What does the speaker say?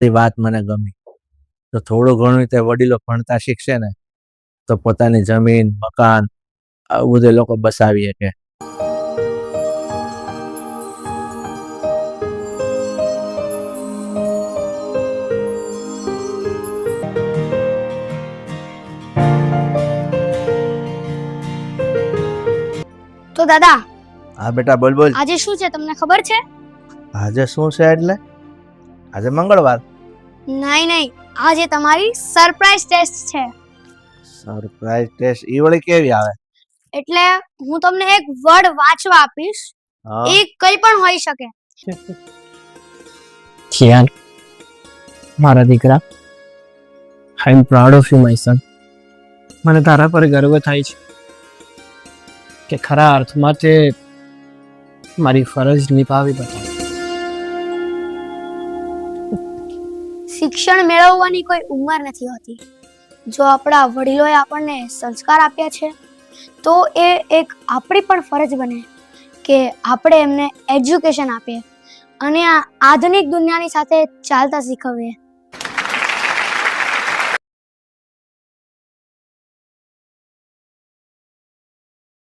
એ વાત મને ગમી. તો થોડું ઘણું તે વડીલો ભણતા શીખશે ને તો પોતાની જમીન મકાન આવું બધું એ લોકો બસાવી શકે. તો દાદા, હા બેટા, બોલ બોલ. આજે શું છે તમને ખબર છે? આજે શું છે એટલે? આજે મંગળવાર. નહીં, આજે તમારી સરપ્રાઈઝ ટેસ્ટ છે. સરપ્રાઈઝ ટેસ્ટ ઈ વળી કેવી આવે? એટલે હું તમને એક વર્ડ વાંચવા આપીશ. એ કંઈ પણ હોઈ શકે. ખિયાલ, મારા દીકરા, I am proud of you my son. મને તારા પર ગર્વ થાય છે કે ખરા અર્થમાં તે મારી ફરજ નિભાવી બતાવી. શિક્ષણ મેળવવાની કોઈ ઉંમર નથી હોતી. જો આપણા વડીલોએ આપણને સંસ્કાર આપ્યા છે તો એ એક આપણી પણ ફરજ બને કે આપણે એમને એજ્યુકેશન આપીએ અને આ આધુનિક દુનિયાની સાથે ચાલતા શીખવીએ.